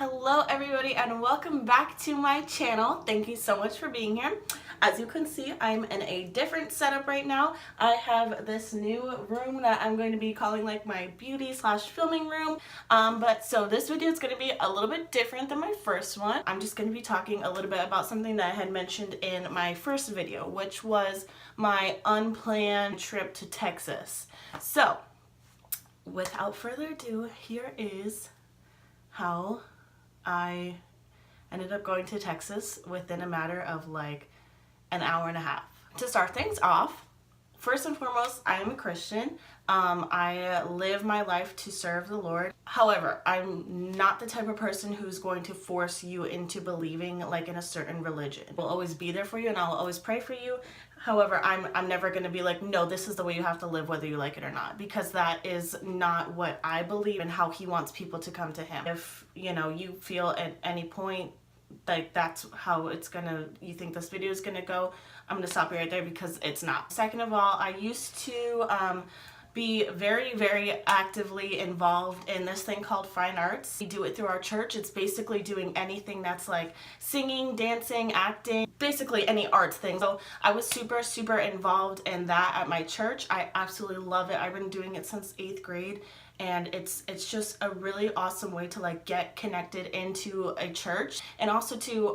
Hello everybody and welcome back to my channel. Thank you so much for being here. As you can see, I'm in a different setup right now. I have this new room that I'm going to be calling like my beauty slash filming room. So this video is going to be a little bit different than my first one. I'm just going to be talking a little bit about something that I had mentioned in my first video, which was my unplanned trip to Texas. So without further ado, here is how I ended up going to Texas within a matter of like an hour and a half. To start things off, first and foremost, I am a Christian. I live my life to serve the Lord. However, I'm not the type of person who's going to force you into believing like in a certain religion. I'll always be there for you and I'll always pray for you. However, I'm never going to be like, no, this is the way you have to live whether you like it or not, because that is not what I believe and how he wants people to come to him. If, you feel at any point like that's how it's gonna, you think this video is gonna go, I'm gonna stop you right there because it's not. Second of all, I used to be very actively involved in this thing called fine arts. We do it through our church. It's basically doing anything that's like singing, dancing, acting, basically any arts thing. So I was super involved in that at my church. I absolutely love it. I've been doing it since 8th grade. And it's just a really awesome way to like get connected into a church and also to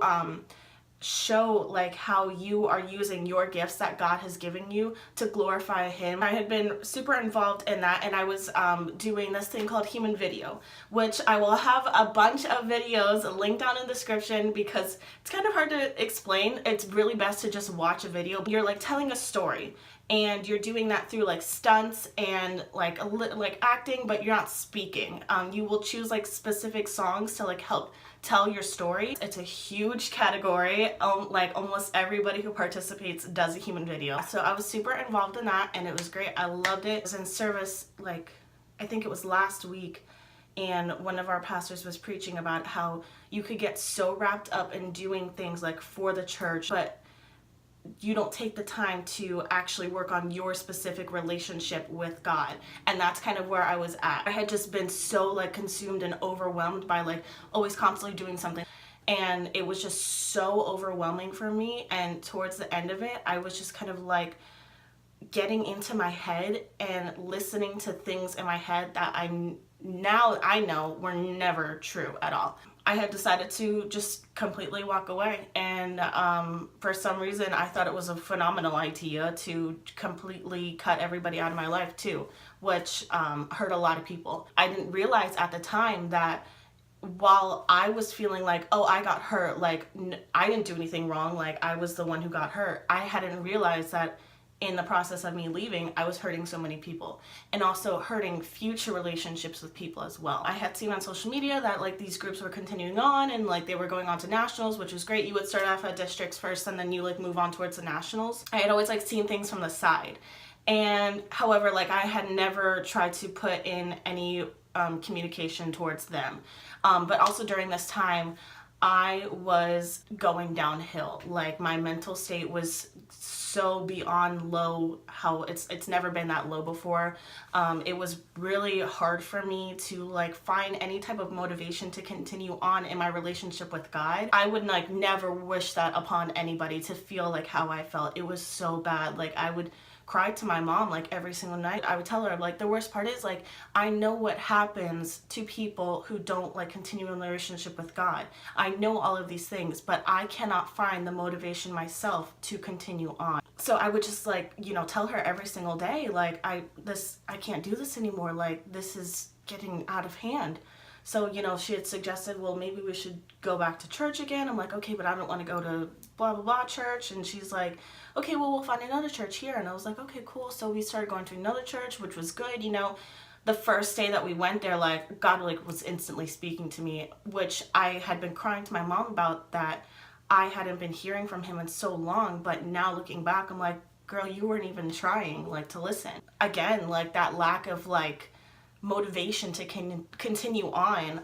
show like how you are using your gifts that God has given you to glorify him. I had been super involved in that, and I was doing this thing called human video, which I will have a bunch of videos linked down in the description because it's kind of hard to explain. It's really best to just watch a video. You're like telling a story, and you're doing that through like stunts and like acting, but you're not speaking. You will choose like specific songs to like help tell your story. It's a huge category. Like almost everybody who participates does a human video. So I was super involved in that and it was great. I loved it. I was in service like, I think it was last week, and one of our pastors was preaching about how you could get so wrapped up in doing things like for the church, but you don't take the time to actually work on your specific relationship with God. And that's kind of where I was at. I had just been so like consumed and overwhelmed by like always constantly doing something. And it was just so overwhelming for me. And towards the end of it, I was just kind of like getting into my head and listening to things in my head that I know were never true at all. I had decided to just completely walk away, and for some reason I thought it was a phenomenal idea to completely cut everybody out of my life too, which hurt a lot of people. I didn't realize at the time that while I was feeling like, oh, I got hurt, like I didn't do anything wrong, like I was the one who got hurt, I hadn't realized that in the process of me leaving, I was hurting so many people and also hurting future relationships with people as well. I had seen on social media that like these groups were continuing on and like they were going on to nationals, which was great. You would start off at districts first and then you like move on towards the nationals. I had always like seen things from the side. And however, like I had never tried to put in any communication towards them. But also during this time, I was going downhill. Like my mental state was so beyond low, how it's never been that low before. It was really hard for me to like find any type of motivation to continue on in my relationship with God. I would like never wish that upon anybody, to feel like how I felt. It was so bad. Like I would cry to my mom like every single night. I would tell her like the worst part is like I know what happens to people who don't like continue in a relationship with God. I know all of these things, but I cannot find the motivation myself to continue on. So I would just like, tell her every single day like I can't do this anymore. Like this is getting out of hand. So, she had suggested, well, maybe we should go back to church again. I'm like, okay, but I don't want to go to blah, blah, blah church. And she's like, okay, well, we'll find another church here. And I was like, okay, cool. So we started going to another church, which was good. The first day that we went there, like God like was instantly speaking to me, which I had been crying to my mom about, that I hadn't been hearing from him in so long. But now looking back, I'm like, girl, you weren't even trying like to listen. Again, like that lack of like motivation to continue on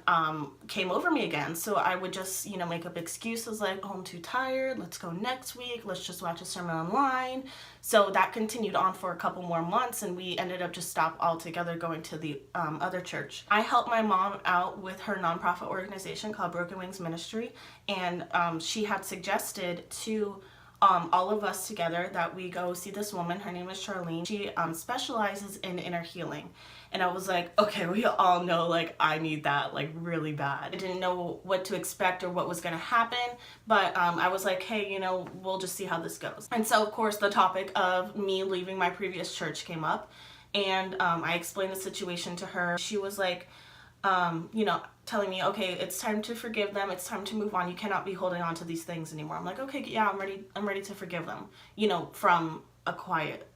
came over me again. So I would just, you know, make up excuses like, oh, I'm too tired, let's go next week, let's just watch a sermon online. So that continued on for a couple more months, and we ended up just stop altogether going to the other church. I helped my mom out with her nonprofit organization called Broken Wings Ministry, and she had suggested to all of us together that we go see this woman. Her name is Charlene. She specializes in inner healing. And I was like, okay, we all know, like, I need that, like, really bad. I didn't know what to expect or what was gonna happen, but I was like, hey, you know, we'll just see how this goes. And so, of course, the topic of me leaving my previous church came up, and I explained the situation to her. She was like, you know, telling me, okay, it's time to forgive them, it's time to move on, you cannot be holding on to these things anymore. I'm like, okay, yeah, I'm ready to forgive them, you know, from a quiet,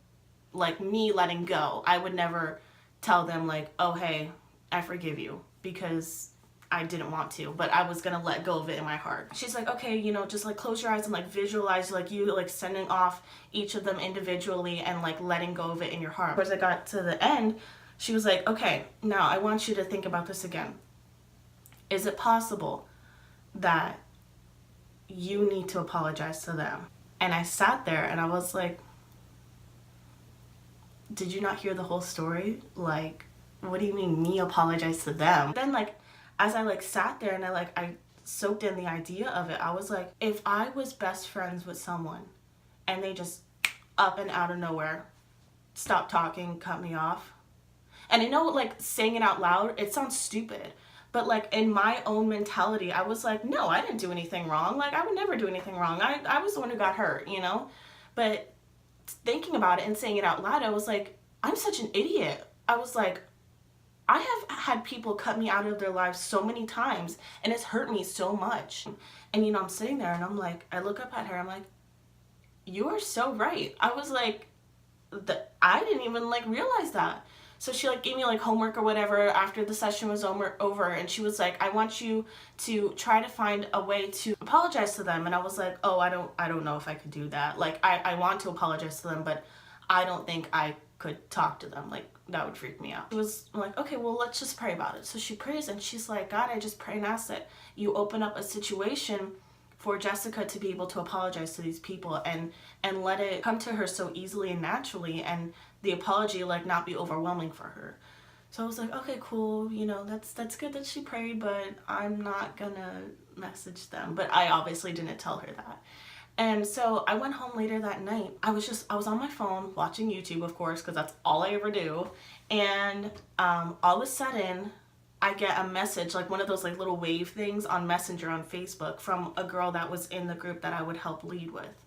like, me letting go. I would never tell them like, oh, hey, I forgive you, because I didn't want to, but I was gonna let go of it in my heart. She's like, okay, you know, just like close your eyes and like visualize like you like sending off each of them individually and like letting go of it in your heart. As I got to the end, she was like, okay, now I want you to think about this again. Is it possible that you need to apologize to them? And I sat there and I was like, did you not hear the whole story? Like, what do you mean me apologize to them? Then like, as I like sat there and I soaked in the idea of it, I was like, if I was best friends with someone and they just up and out of nowhere stopped talking, cut me off. And I know like saying it out loud, it sounds stupid, but like in my own mentality, I was like, no, I didn't do anything wrong. Like I would never do anything wrong. I was the one who got hurt, you know? But thinking about it and saying it out loud, I was like, I'm such an idiot. I was like, I have had people cut me out of their lives so many times and it's hurt me so much. And you know, I'm sitting there and I'm like, I look up at her, I'm like, you are so right. I was like, I didn't even like realize that. So she like gave me like homework or whatever after the session was over, and she was like, I want you to try to find a way to apologize to them. And I was like, oh, I don't know if I could do that. Like I want to apologize to them, but I don't think I could talk to them. Like that would freak me out. She was like, okay, well, let's just pray about it. So she prays and she's like, God, I just pray and ask that you open up a situation for Jessica to be able to apologize to these people and let it come to her so easily and naturally, and the apology like not be overwhelming for her. So I was like, okay, cool, you know, that's good that she prayed, but I'm not gonna message them. But I obviously didn't tell her that. And so I went home later that night. I was on my phone watching YouTube, of course, because that's all I ever do. And all of a sudden I get a message, like one of those like little wave things on Messenger on Facebook, from a girl that was in the group that I would help lead with.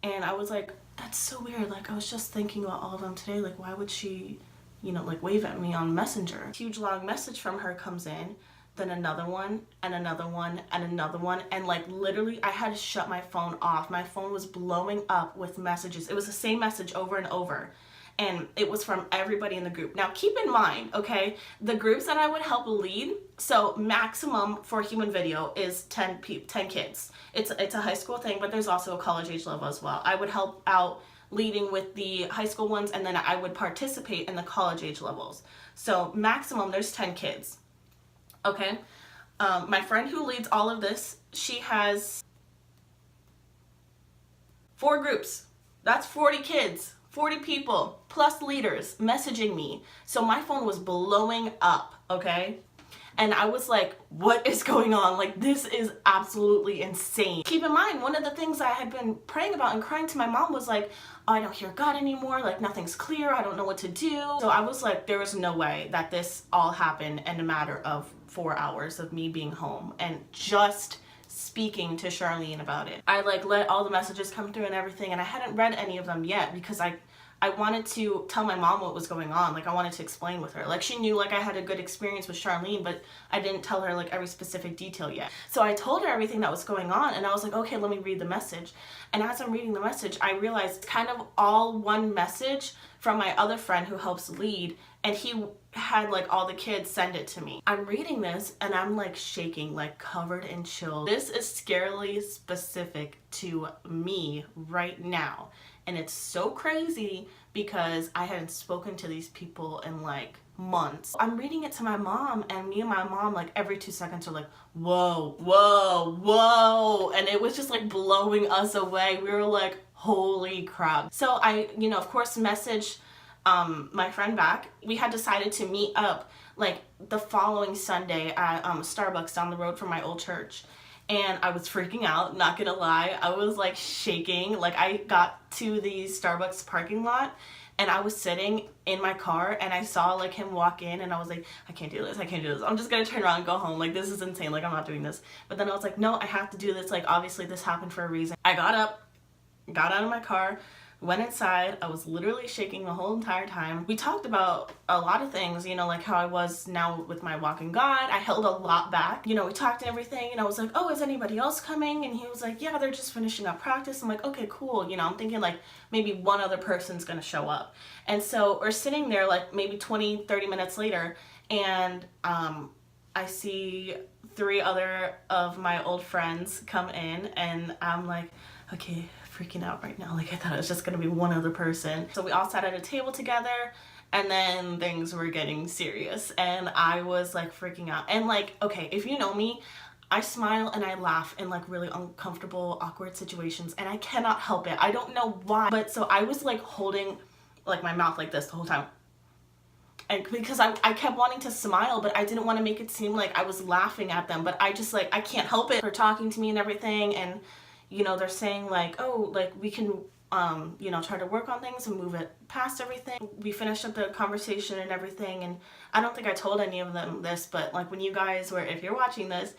And I was like, that's so weird. Like I was just thinking about all of them today. Like why would she, you know, like wave at me on Messenger? Huge long message from her comes in, then another one and another one and another one. And like literally I had to shut my phone off. My phone was blowing up with messages. It was the same message over and over. And it was from everybody in the group. Now keep in mind, okay, the groups that I would help lead, so maximum for human video is 10 kids. It's a high school thing, but there's also a college age level as well. I would help out leading with the high school ones, and then I would participate in the college age levels. So maximum there's 10 kids, okay? My friend who leads all of this, she has 4 groups. That's 40 kids. 40 people plus leaders messaging me. So my phone was blowing up, okay? And I was like, what is going on? Like, this is absolutely insane. Keep in mind, one of the things I had been praying about and crying to my mom was like, oh, I don't hear God anymore. Like, nothing's clear. I don't know what to do. So I was like, there was no way that this all happened in a matter of 4 hours of me being home and just speaking to Charlene about it. I like let all the messages come through and everything, and I hadn't read any of them yet because I wanted to tell my mom what was going on. Like I wanted to explain with her. Like she knew like I had a good experience with Charlene, but I didn't tell her like every specific detail yet. So I told her everything that was going on, and I was like, okay, let me read the message. And as I'm reading the message, I realized kind of all one message from my other friend who helps lead, and had like all the kids send it to me. I'm reading this and I'm like shaking, like covered in chills. This is scarily specific to me right now. And it's so crazy because I hadn't spoken to these people in like months. I'm reading it to my mom, and me and my mom, like every 2 seconds are like, whoa, whoa, whoa. And it was just like blowing us away. We were like, holy crap. So I, of course, messaged my friend back. We had decided to meet up like the following Sunday at Starbucks down the road from my old church. And I was freaking out, not gonna lie. I was like shaking. Like I got to the Starbucks parking lot and I was sitting in my car and I saw like him walk in and I was like, I can't do this. I'm just gonna turn around and go home. Like this is insane. Like I'm not doing this. But then I was like, no, I have to do this. Like obviously this happened for a reason. I got up, got out of my car, went inside. I was literally shaking the whole entire time. We talked about a lot of things, like how I was now with my walk in God. I held a lot back. We talked and everything, and I was like, oh, is anybody else coming? And he was like, yeah, they're just finishing up practice. I'm like, okay, cool. I'm thinking like maybe one other person's gonna show up. And so we're sitting there like maybe 20-30 minutes later, and I see 3 other of my old friends come in, and I'm like, okay, freaking out right now. Like I thought it was just gonna be one other person. So we all sat at a table together, and then things were getting serious and I was like freaking out. And like, okay, if you know me, I smile and I laugh in like really uncomfortable, awkward situations, and I cannot help it. I don't know why, but so I was like holding like my mouth like this the whole time. And because I kept wanting to smile, but I didn't want to make it seem like I was laughing at them, but I just like, I can't help it. They're talking to me and everything, and they're saying like, oh, like we can, try to work on things and move it past everything. We finished up the conversation and everything, and I don't think I told any of them this, but like when you guys were, if you're watching this,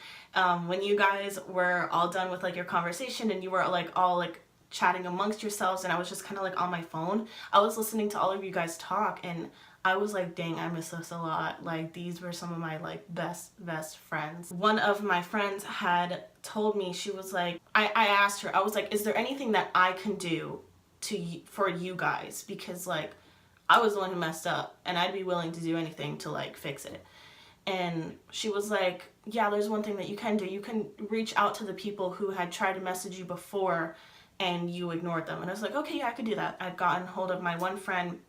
when you guys were all done with like your conversation and you were like all like chatting amongst yourselves and I was just kind of like on my phone, I was listening to all of you guys talk, and I was like, dang, I miss this a lot. Like these were some of my like best friends. One of my friends had told me, she was like, I asked her, I was like, is there anything that I can do for you guys? Because like I was the one who messed up and I'd be willing to do anything to like fix it. And she was like, yeah, there's one thing that you can do. You can reach out to the people who had tried to message you before and you ignored them. And I was like, okay, yeah, I could do that. I'd gotten hold of my one friend,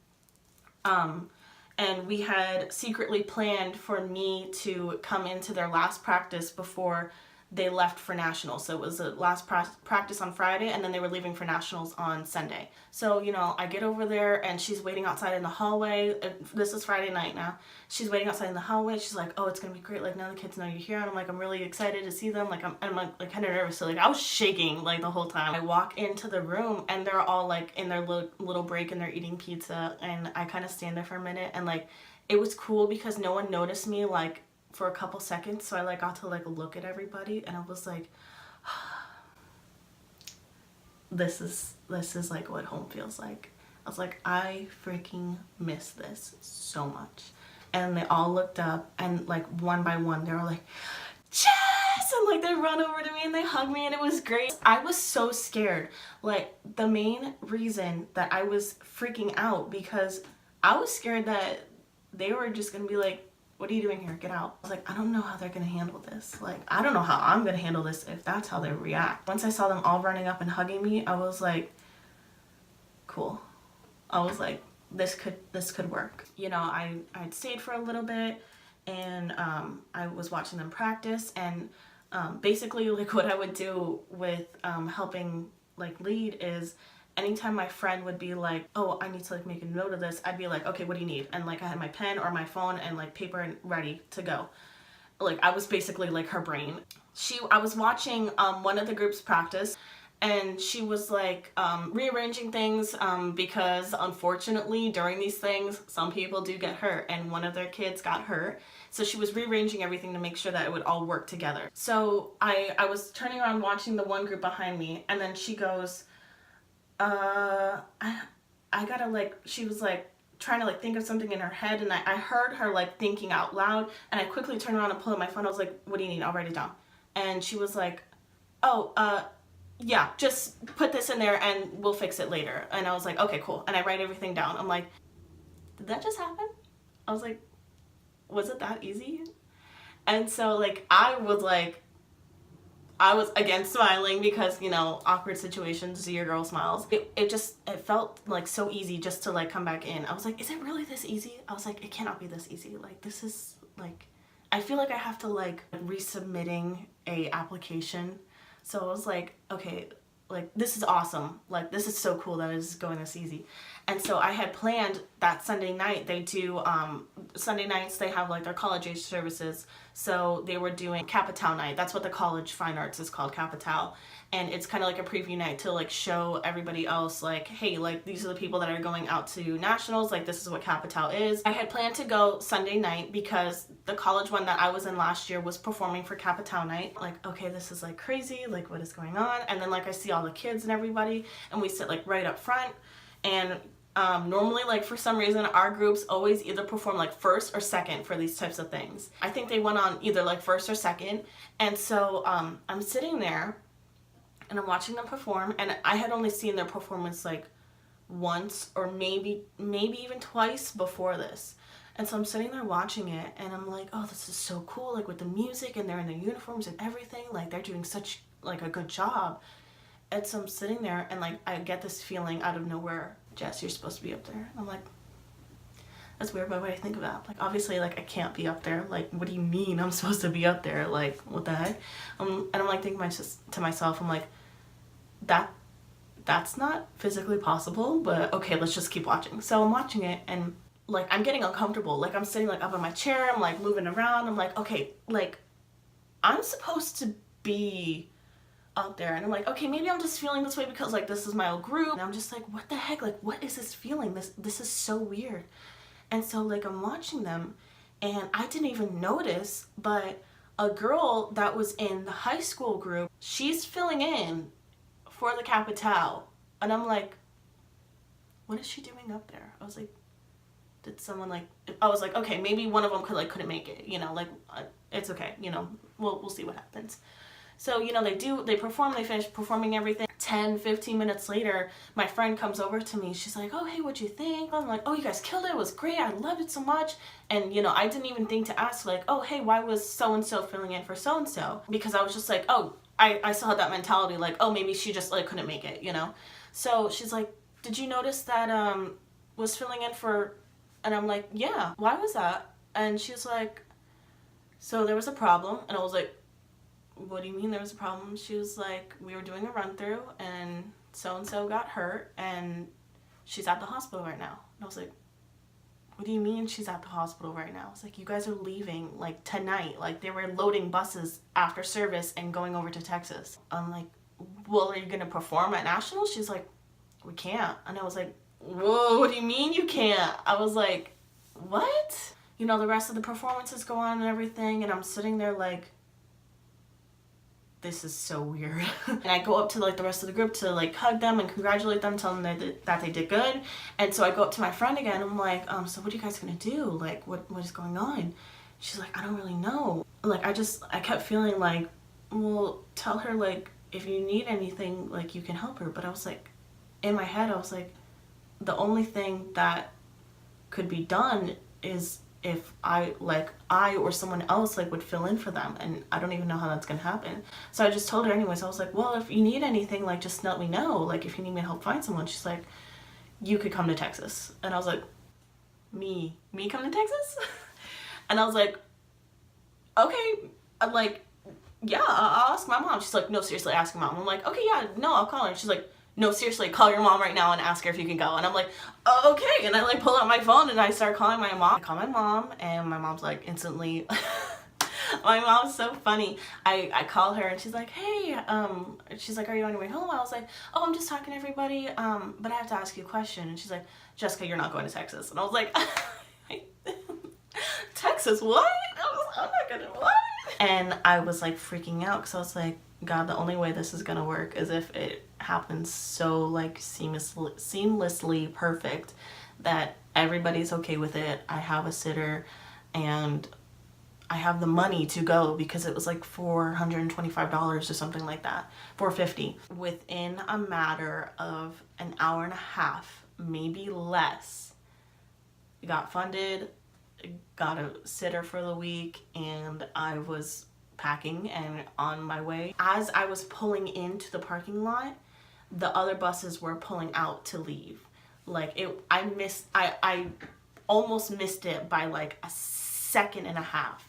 and we had secretly planned for me to come into their last practice before they left for nationals. So it was the last practice on Friday, and then they were leaving for nationals on Sunday. So, I get over there and she's waiting outside in the hallway. This is Friday night now. She's waiting outside in the hallway. She's like, oh, it's gonna be great. Like now the kids know you're here. And I'm like, I'm really excited to see them. Like I'm like kind of nervous. So like I was shaking like the whole time. I walk into the room and they're all like in their little break and they're eating pizza. And I kind of stand there for a minute, and like, it was cool because no one noticed me like for a couple seconds, so I like got to like look at everybody, and I was like, this is like what home feels like. I was like, I freaking miss this so much. And they all looked up, and like one by one they were like, Jess, and like they run over to me and they hug me, and it was great. I was so scared. Like the main reason that I was freaking out, because I was scared that they were just gonna be like, what are you doing here? Get out. I was like, I don't know how they're gonna handle this. Like, I don't know how I'm gonna handle this if that's how they react. Once I saw them all running up and hugging me, I was like, cool. I was like, this could work. I'd stayed for a little bit, and I was watching them practice, and basically like what I would do with helping like lead is, anytime my friend would be like, oh, I need to like make a note of this, I'd be like, okay, what do you need? And like I had my pen or my phone and like paper and ready to go. Like I was basically like her brain. I was watching one of the groups practice, and she was like rearranging things because unfortunately during these things some people do get hurt, and one of their kids got hurt. So she was rearranging everything to make sure that it would all work together. So I was turning around watching the one group behind me, and then she goes, I gotta like, she was like trying to like think of something in her head, and I heard her like thinking out loud, and I quickly turned around and pulled out my phone. I was like, what do you need? I'll write it down. And she was like, oh, yeah, just put this in there and we'll fix it later. And I was like, okay, cool. And I write everything down. I'm like, did that just happen? I was like, was it that easy? And so like I was again smiling because, you know, awkward situations, see your girl smiles. It felt like so easy just to like come back in. I was like, is it really this easy? I was like, it cannot be this easy. Like, this is like, I feel like I have to like resubmitting a application. So I was like, okay, like this is awesome. Like this is so cool that it's going this easy. And so I had planned that Sunday night, they do, Sunday nights they have like their college age services. So they were doing Capital night. That's what the college fine arts is called, Capital. And it's kind of like a preview night to like show everybody else like, hey, like these are the people that are going out to nationals. Like this is what Capital is. I had planned to go Sunday night because the college one that I was in last year was performing for Capital night. Like, okay, this is like crazy. Like what is going on? And then like I see all the kids and everybody and we sit like right up front. And normally, like for some reason, our groups always either perform like first or second for these types of things. I think they went on either like first or second. And so I'm sitting there and I'm watching them perform, and I had only seen their performance like once or maybe even twice before this. And so I'm sitting there watching it and I'm like, oh, this is so cool, like with the music and they're in their uniforms and everything, like they're doing such like a good job. And so I'm sitting there and like I get this feeling out of nowhere, Jess, you're supposed to be up there. I'm like, that's weird, but what do I think of that? Like obviously like I can't be up there. Like what do you mean I'm supposed to be up there? Like what the heck? And I'm like thinking to myself, I'm like, that's not physically possible, but okay, let's just keep watching. So I'm watching it and like I'm getting uncomfortable. Like I'm sitting like up in my chair, I'm like moving around. I'm like, okay, like I'm supposed to be out there, and I'm like, okay, maybe I'm just feeling this way because like this is my old group, and I'm just like, what the heck, like what is this feeling? This is so weird. And so like I'm watching them and I didn't even notice, but a girl that was in the high school group, she's filling in for the Capital, and I'm like, what is she doing up there? I was like, did someone like, I was like, okay, maybe one of them couldn't make it, you know, like it's okay, you know, we'll see what happens. So, you know, they perform, they finish performing everything. 10-15 minutes later, my friend comes over to me. She's like, oh, hey, what'd you think? I'm like, oh, you guys killed it. It was great. I loved it so much. And, you know, I didn't even think to ask, like, oh, hey, why was so-and-so filling in for so-and-so? Because I was just like, oh, I still had that mentality, like, oh, maybe she just, like, couldn't make it, you know? So she's like, did you notice that was filling in for... And I'm like, yeah, why was that? And she's like, so there was a problem. And I was like, what do you mean there was a problem? She was like, we were doing a run through and so got hurt and she's at the hospital right now. And I was like, what do you mean she's at the hospital right now? It's like, you guys are leaving like tonight. Like they were loading buses after service and going over to Texas. I'm like, well, are you gonna perform at Nationals? She's like, we can't. And I was like, whoa, what do you mean you can't? I was like, what? You know, the rest of the performances go on and everything, and I'm sitting there like, this is so weird. And I go up to like the rest of the group to like hug them and congratulate them, tell them that they did good. And so I go up to my friend again. I'm like, so what are you guys gonna do? Like, what is going on? She's like, I don't really know. Like, I kept feeling like, well, tell her like, if you need anything, like you can help her. But I was like, in my head, I was like, the only thing that could be done is if I or someone else like would fill in for them, and I don't even know how that's gonna happen. So I just told her anyways. I was like, well, if you need anything, like just let me know. Like if you need me to help find someone. She's like, you could come to Texas. And I was like, me come to Texas? And I was like, okay. I'm like, yeah, I'll ask my mom. She's like, no, seriously, ask your mom. I'm like, okay, yeah, no, I'll call her. And she's like, no, seriously, call your mom right now and ask her if you can go. And I'm like, oh, okay. And I like pull out my phone and I start calling my mom. I call my mom and my mom's like instantly, my mom's so funny. I call her and she's like, hey, she's like, are you on your way home? I was like, oh, I'm just talking to everybody, but I have to ask you a question. And she's like, Jessica, you're not going to Texas. And I was like, Texas, what? I'm not gonna, what? And I was like freaking out because I was like, God, the only way this is gonna work is if it happens so like seamlessly perfect that everybody's okay with it. I have a sitter and I have the money to go because it was like $425 or something like that, $450. Within a matter of an hour and a half, maybe less, it got funded. got a sitter for the week, and I was packing and on my way. As I was pulling into the parking lot, the other buses were pulling out to leave. Like I almost missed it by like a second and a half.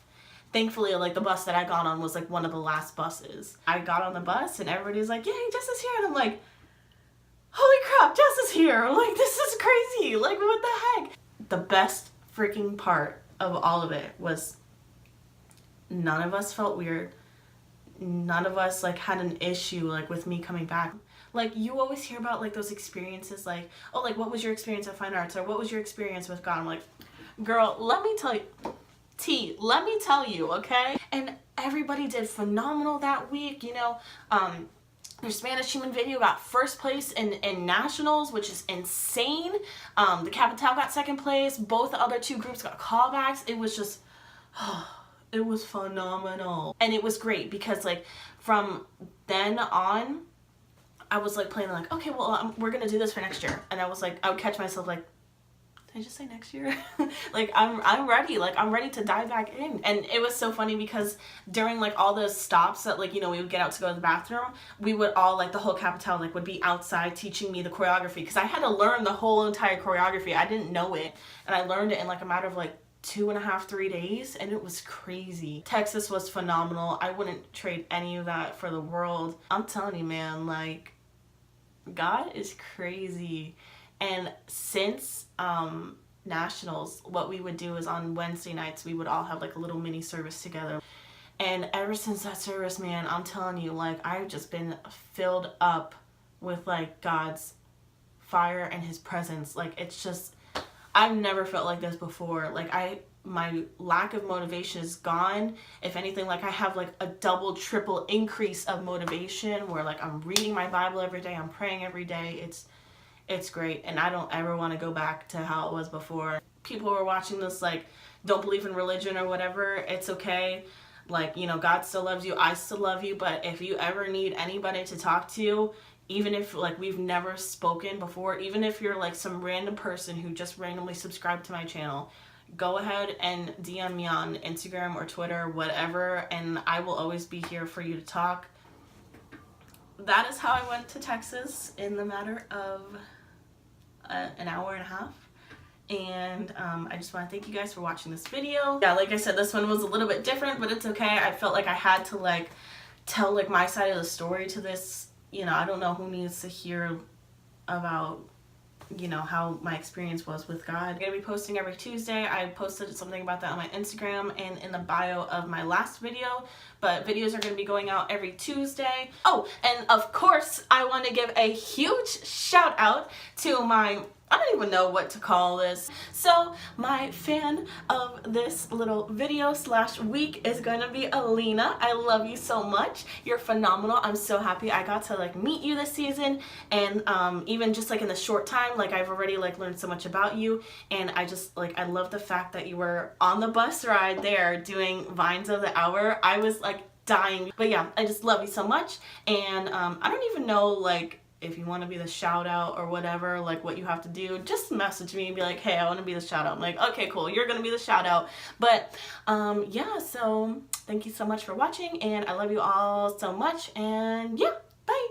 Thankfully, like, the bus that I got on was like one of the last buses. I got on the bus and everybody's like, yay, Jess is here. And I'm like, holy crap, Jess is here. I'm like, this is crazy. Like, what the heck? The best freaking part of all of it was none of us felt weird. None of us like had an issue like with me coming back. Like, you always hear about like those experiences, like, oh, like, what was your experience at Fine Arts, or what was your experience with God? I'm like, girl, let me tell you, let me tell you, okay? And everybody did phenomenal that week, you know. Their Spanish human video got first place in nationals, which is insane. The Capital got second place. Both the other two groups got callbacks. It was just, it was phenomenal. And it was great because like from then on, I was like planning like, okay, well, we're gonna do this for next year. And I was like, I would catch myself like, did I just say next year? Like, I'm ready. Like, I'm ready to dive back in. And it was so funny because during like all those stops that like, you know, we would get out to go to the bathroom, we would all like the whole Capital like would be outside teaching me the choreography, because I had to learn the whole entire choreography. I didn't know it, and I learned it in like a matter of like 2.5, 3 days, and it was crazy. Texas was phenomenal. I wouldn't trade any of that for the world. I'm telling you, man, like, God is crazy. And since nationals, what we would do is on Wednesday nights we would all have like a little mini service together. And ever since that service, man, I'm telling you, like, I've just been filled up with like God's fire and his presence. Like, it's just, I've never felt like this before. Like, my lack of motivation is gone. If anything, like, I have like a double, triple increase of motivation where like I'm reading my Bible every day, I'm praying every day. It's great, and I don't ever want to go back to how it was before. People who are watching this like don't believe in religion or whatever, it's okay. Like, you know, God still loves you, I still love you, but if you ever need anybody to talk to, even if like we've never spoken before, even if you're like some random person who just randomly subscribed to my channel, go ahead and DM me on Instagram or Twitter, whatever, and I will always be here for you to talk. That is how I went to Texas in the matter of an hour and a half. And I just want to thank you guys for watching this video. Yeah, like I said, this one was a little bit different, but it's okay. I felt like I had to like tell like my side of the story to this. You know, I don't know who needs to hear about, you know, how my experience was with God. I'm gonna be posting every Tuesday. I posted something about that on my Instagram and in the bio of my last video, but videos are gonna be going out every Tuesday. Oh, and of course, I want to give a huge shout out to my, I don't even know what to call this. So my fan of this little video / week is going to be Alina. I love you so much. You're phenomenal. I'm so happy I got to like meet you this season, and even just like in the short time, like I've already like learned so much about you, and I just like, I love the fact that you were on the bus ride there doing Vines of the Hour. I was like dying. But yeah, I just love you so much, and I don't even know like if you want to be the shout out or whatever, like what you have to do, just message me and be like, hey, I want to be the shout out. I'm like, okay, cool, you're gonna be the shout out. But yeah, so thank you so much for watching, and I love you all so much, and yeah, bye.